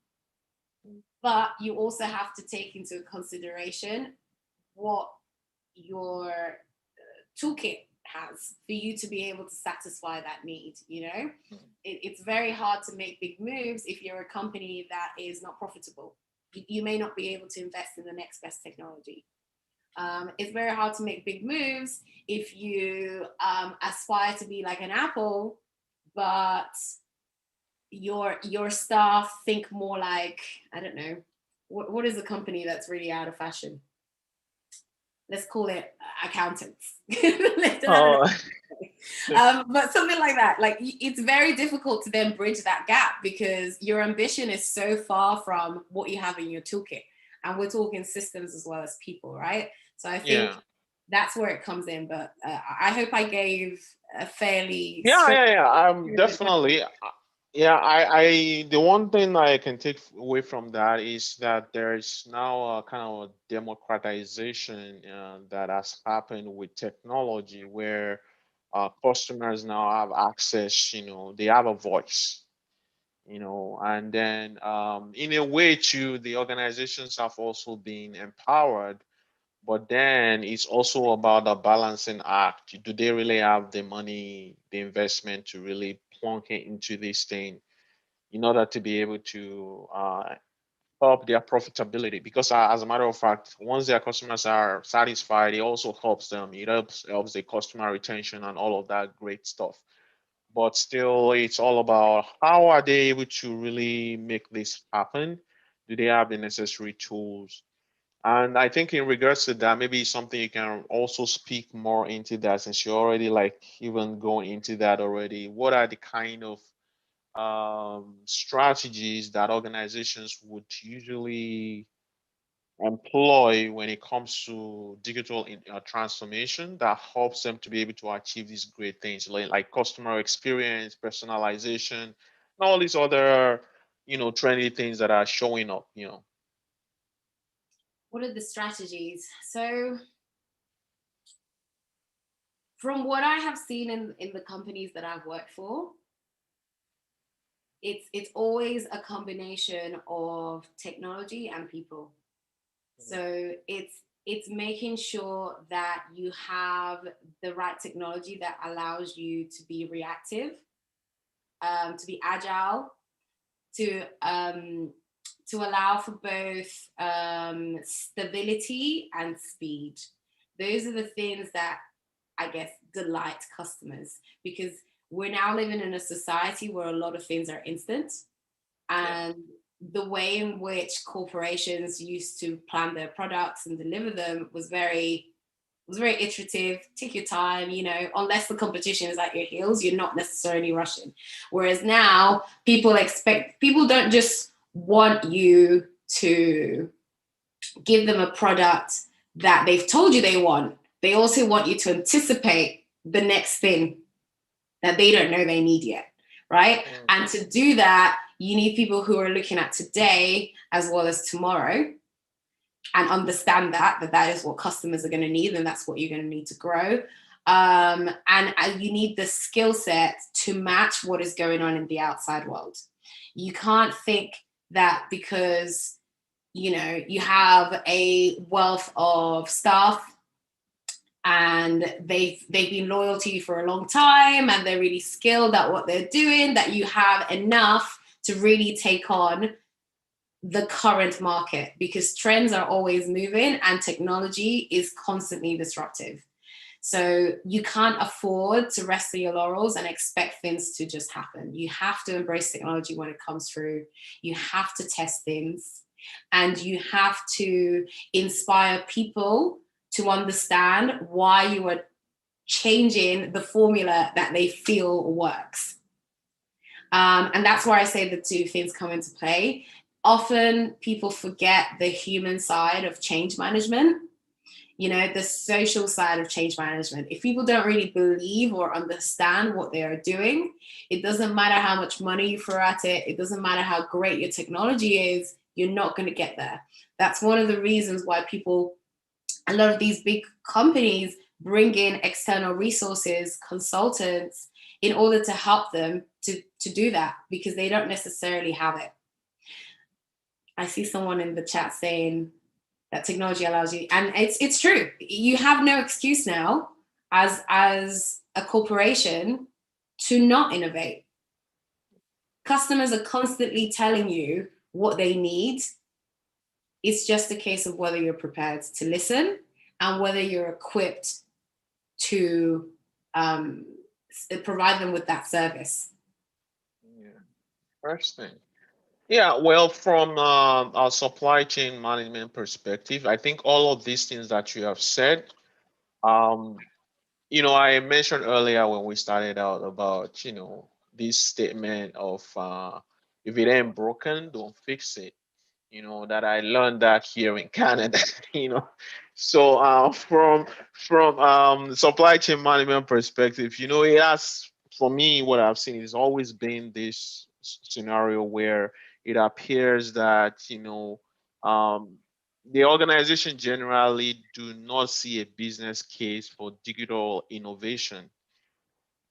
But you also have to take into consideration what your toolkit has for you to be able to satisfy that need. You know, it's very hard to make big moves if you're a company that is not profitable. You may not be able to invest in the next best technology. It's very hard to make big moves if you aspire to be like an Apple, but your staff think more like, I don't know, what is a company that's really out of fashion? Let's call it accountants. But something like that. Like, it's very difficult to then bridge that gap because your ambition is so far from what you have in your toolkit. And we're talking systems as well as people, right? So I think that's where it comes in. But I hope I gave a fairly I'm definitely. I the one thing I can take away from that is that there is now a kind of a democratization that has happened with technology, where customers now have access. You know, they have a voice. You know, and then in a way too, the organizations have also been empowered, but then it's also about a balancing act. Do they really have the money, the investment to really plunk it into this thing in order to be able to help their profitability? Because as a matter of fact, once their customers are satisfied, it also helps them. It helps the customer retention and all of that great stuff. But still, it's all about how are they able to really make this happen? Do they have the necessary tools? And I think in regards to that, maybe something you can also speak more into that, since you're already like even going into that already. What are the kind of strategies that organizations would usually employ when it comes to digital transformation that helps them to be able to achieve these great things, like customer experience, personalization, and all these other, trendy things that are showing up. What are the strategies? So From what I have seen in the companies that I've worked for, it's always a combination of technology and people. So it's making sure that you have the right technology that allows you to be reactive, to be agile, to allow for both stability and speed. Those are the things that I guess delight customers, because we're now living in a society where a lot of things are instant, Yeah. and the way in which corporations used to plan their products and deliver them was very iterative. Take your time, you know, unless the competition is at your heels, you're not necessarily rushing. Whereas now, people don't just want you to give them a product that they've told you they want. They also want you to anticipate the next thing that they don't know they need yet, right? Mm. And to do that, you need people who are looking at today as well as tomorrow, and understand that that is what customers are going to need, and that's what you're going to need to grow. And you need the skill set to match what is going on in the outside world. You can't think that because you know you have a wealth of staff and they've been loyal to you for a long time and they're really skilled at what they're doing, that you have enough to really take on the current market, because trends are always moving and technology is constantly disruptive. So you can't afford to rest on your laurels and expect things to just happen. You have to embrace technology when it comes through. You have to test things, and you have to inspire people to understand why you are changing the formula that they feel works. And that's where I say the two things come into play. Often people forget the human side of change management, you know, the social side of change management. If people don't really believe or understand what they are doing, it doesn't matter how much money you throw at it, it doesn't matter how great your technology is, you're not going to get there. That's one of the reasons why a lot of these big companies bring in external resources, consultants, in order to help them to do that, because they don't necessarily have it. I see someone in the chat saying that technology allows you, and it's true. You have no excuse now as a corporation to not innovate. Customers are constantly telling you what they need. It's just a case of whether you're prepared to listen and whether you're equipped to provide them with that service. Yeah. First thing. Yeah, well, from a supply chain management perspective, I think all of these things that you have said, um, I mentioned earlier when we started out about, this statement of if it ain't broken, don't fix it. That I learned that here in Canada. you know. So from supply chain management perspective, it has, for me, what I've seen is always been this scenario where it appears that um, the organization generally do not see a business case for digital innovation.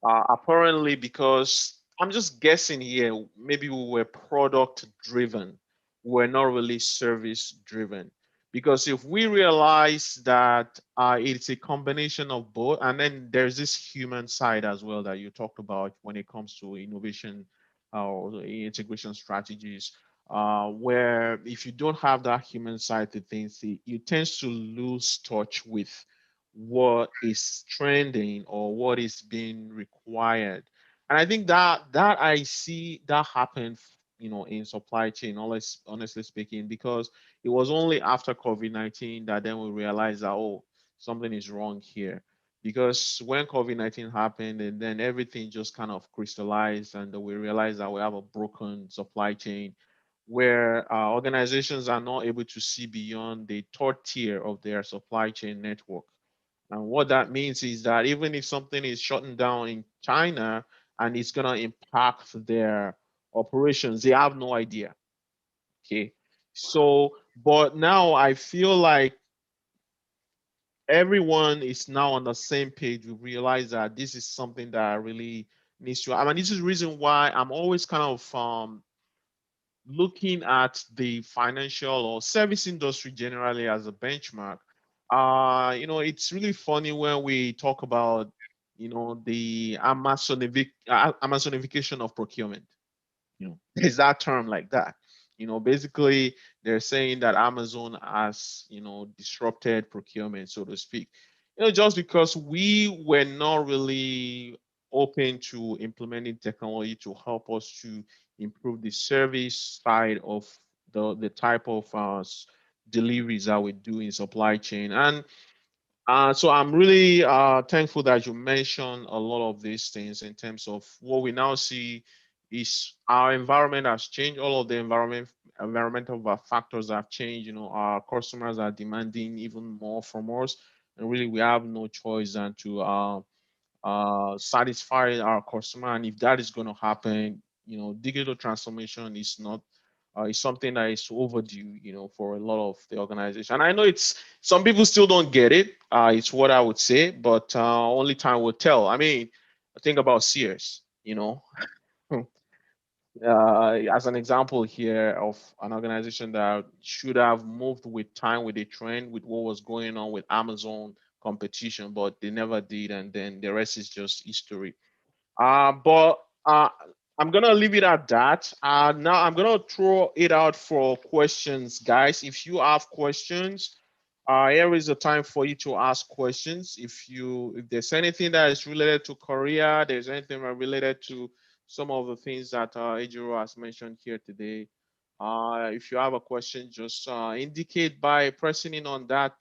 Apparently, because I'm just guessing here, maybe we were product driven, we're not really service driven. Because if we realize that it's a combination of both, and then there's this human side as well that you talked about when it comes to innovation or integration strategies, where if you don't have that human side to things, you tend to lose touch with what is trending or what is being required. And I think that I see that happen, in supply chain, honestly speaking, because it was only after COVID-19 that then we realized that, oh, something is wrong here. Because when COVID-19 happened, and then everything just kind of crystallized, and we realized that we have a broken supply chain where organizations are not able to see beyond the third tier of their supply chain network. And what that means is that even if something is shutting down in China and it's going to impact their operations, they have no idea. Okay. So, but now I feel like everyone is now on the same page. We realize that this is something that really needs to. I mean, this is the reason why I'm always kind of looking at the financial or service industry generally as a benchmark. It's really funny when we talk about, the Amazonification of procurement. There's that term like that. Basically, they're saying that Amazon has, disrupted procurement, so to speak. Just because we were not really open to implementing technology to help us to improve the service side of the type of deliveries that we do in supply chain. And so I'm really thankful that you mentioned a lot of these things in terms of what we now see is our environment has changed. All of the environmental factors have changed. Our customers are demanding even more from us, and really we have no choice than to satisfy our customer. And if that is going to happen, digital transformation is something that is overdue, for a lot of the organization. And I know it's some people still don't get it. It's what I would say, but only time will tell. I mean, think about Sears, as an example here of an organization that should have moved with time, with the trend, with what was going on with Amazon competition, but they never did. And then the rest is just history. But I'm gonna leave it at that. Now I'm gonna throw it out for questions, guys. If you have questions, here is the time for you to ask questions. If there's anything that is related to Korea, there's anything related to some of the things that Ejiro has mentioned here today. If you have a question, just indicate by pressing in on that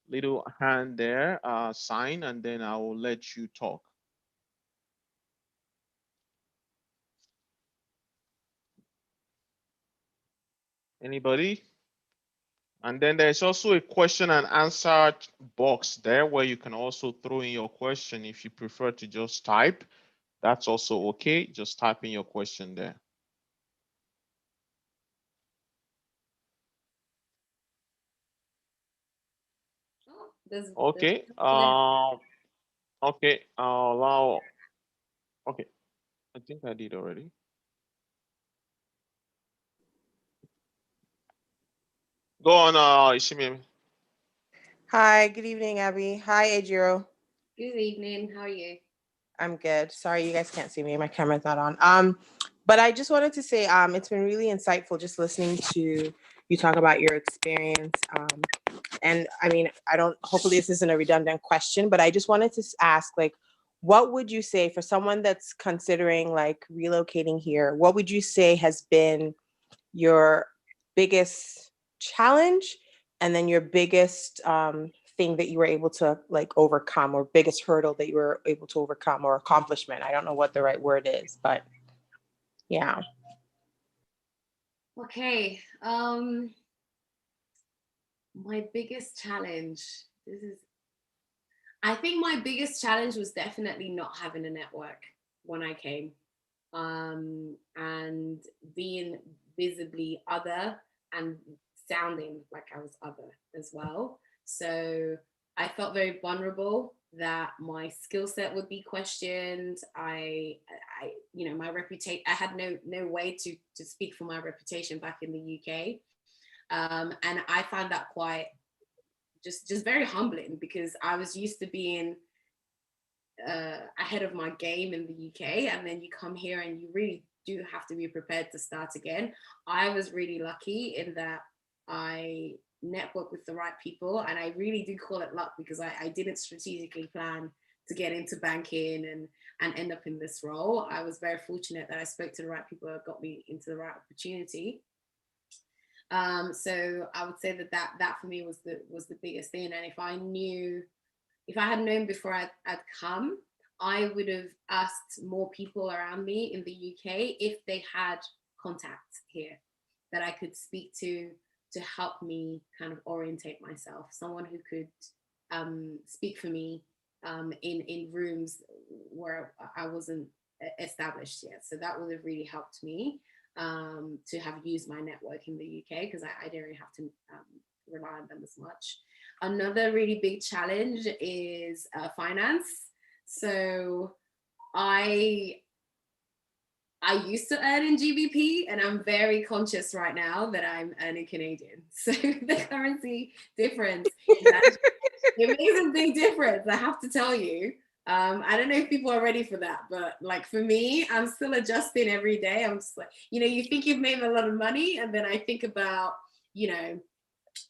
little hand there, sign, and then I will let you talk. Anybody? And then there's also a question and answer box there where you can also throw in your question. If you prefer to just type, that's also okay. Just type in your question there. Okay. Okay. Allow. Okay. I think I did already. Go on, Ishimi. Hi, good evening, Abby. Hi, Ejiro. Good evening. How are you? I'm good. Sorry, you guys can't see me. My camera's not on. But I just wanted to say, it's been really insightful just listening to you talk about your experience. And I mean, hopefully this isn't a redundant question, but I just wanted to ask, like, what would you say for someone that's considering like relocating here? What would you say has been your biggest challenge and then your biggest thing that you were able to like overcome, or biggest hurdle that you were able to overcome, or accomplishment? I don't know what the right word is, but yeah. Okay. My biggest challenge. I think my biggest challenge was definitely not having a network when I came, and being visibly other and sounding like I was other as well. So I felt very vulnerable that my skill set would be questioned. My reputation. I had no way to speak for my reputation back in the UK, and I found that quite just very humbling because I was used to being ahead of my game in the UK, and then you come here and you really do have to be prepared to start again. I was really lucky in that I networked with the right people, and I really do call it luck because I didn't strategically plan to get into banking and end up in this role. I was very fortunate that I spoke to the right people that got me into the right opportunity. So I would say that for me was the biggest thing. And if I had known before I'd come, I would have asked more people around me in the UK if they had contacts here that I could speak to help me kind of orientate myself. Someone who could speak for me in rooms where I wasn't established yet. So that would have really helped me to have used my network in the UK because I didn't really have to rely on them as much. another really big challenge is finance. So I used to earn in GBP, and I'm very conscious right now that I'm earning Canadian. So the currency difference, it makes a big difference, I have to tell you. I don't know if people are ready for that, but like for me, I'm still adjusting every day. I'm just like, you think you've made a lot of money, and then I think about,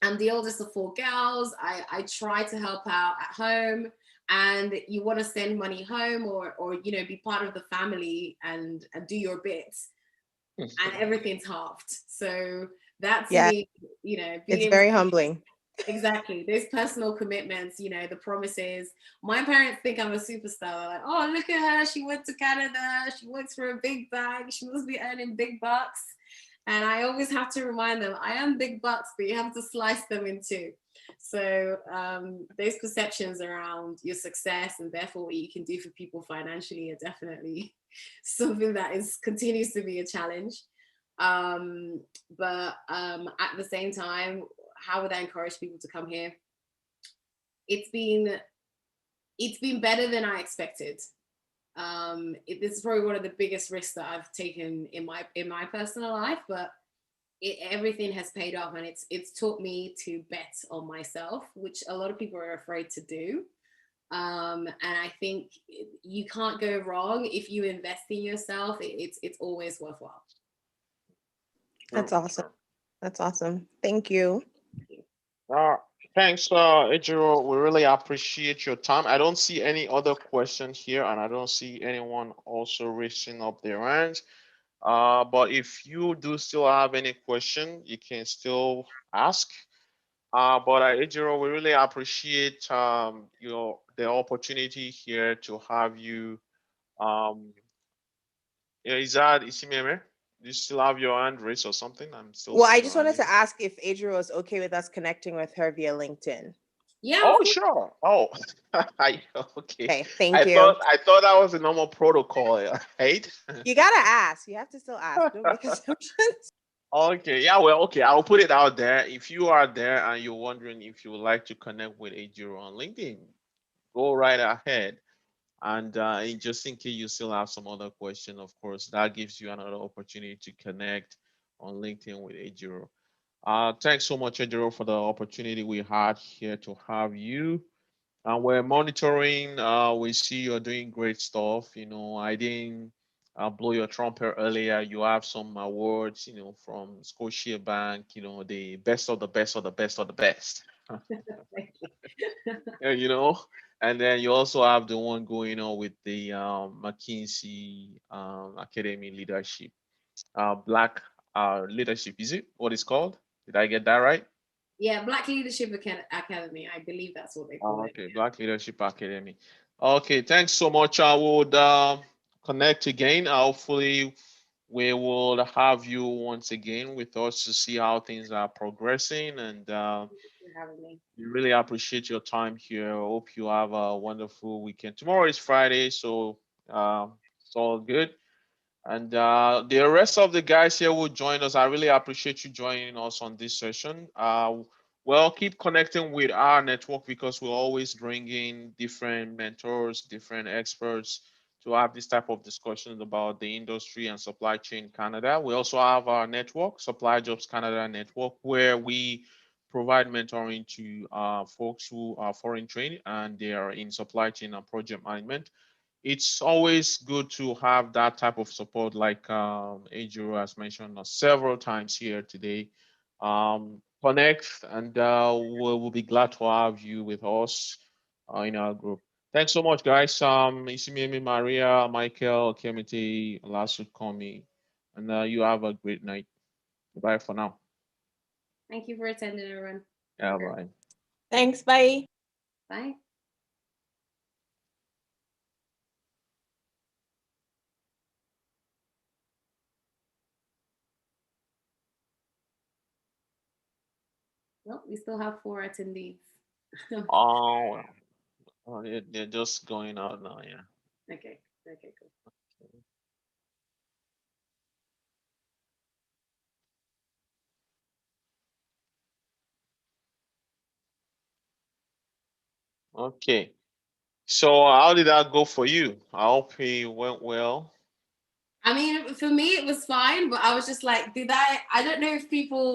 I'm the oldest of 4 girls. I try to help out at home, and you want to send money home, or be part of the family and do your bit, and everything's halved. So that to me, it's very humbling. Exactly. There's personal commitments, the promises. My parents think I'm a superstar. They're like, oh, look at her. She went to Canada. She works for a big bank. She must be earning big bucks. And I always have to remind them, I am big bucks, but you have to slice them in two. So those perceptions around your success, and therefore what you can do for people financially, are definitely something that continues to be a challenge. But at the same time, how would I encourage people to come here? It's been better than I expected. This is probably one of the biggest risks that I've taken in my personal life, but everything has paid off, and it's taught me to bet on myself, which a lot of people are afraid to do. And I think you can't go wrong if you invest in yourself. It's always worthwhile. That's awesome. That's awesome. Thank you. Thanks, Ejiro. We really appreciate your time. I don't see any other questions here, and I don't see anyone also raising up their hands. But if you do still have any question, you can still ask. But Ejiro, we really appreciate the opportunity here to have you. Is Isimeme? Do you still have your hand raised or something? I'm still. Well, I just wanted to ask if Ejiro was okay with us connecting with her via LinkedIn. Yeah. Oh, sure. Oh, okay. Okay, thank you. I thought that was a normal protocol, right? You gotta ask. You have to still ask. Don't make assumptions. Okay. Yeah. Well. Okay. I'll put it out there. If you are there and you're wondering if you would like to connect with Ejiro on LinkedIn, go right ahead. And just in case you still have some other question, of course, that gives you another opportunity to connect on LinkedIn with Ejiro. Thanks so much, Ejiro, for the opportunity we had here to have you. And we're monitoring. We see you're doing great stuff. I didn't blow your trumpet earlier. You have some awards, from Scotia Bank. The best of the best of the best of the best. Thank you. And then you also have the one going on with the McKinsey Academy Leadership, Black Leadership. Is it what it's called? Did I get that right? Yeah, Black Leadership Academy. I believe that's what they call it. Okay, Black Leadership Academy. Okay, thanks so much. I would connect again. Hopefully, we will have you once again with us to see how things are progressing. And we really appreciate your time here. Hope you have a wonderful weekend. Tomorrow is Friday, so it's all good. And the rest of the guys here will join us. I really appreciate you joining us on this session. Well, keep connecting with our network because we'll always bring in different mentors, different experts to have this type of discussions about the industry and supply chain Canada. We also have our network, Supply Jobs Canada Network, where we provide mentoring to folks who are foreign trained and they are in supply chain and project management. It's always good to have that type of support, like Ejiro has mentioned several times here today. Connect, and we'll be glad to have you with us in our group. Thanks so much, guys. Isimimi, Maria, Michael, Kemiti, Lasu, Komi, and you have a great night. Goodbye for now. Thank you for attending, everyone. Yeah, bye. Thanks. Bye. Bye. Well, we still have 4 attendees. Oh, they're just going out now, yeah. Okay, cool. Okay. So how did that go for you? I hope it went well. I mean, for me, it was fine, but I was just like, I don't know if people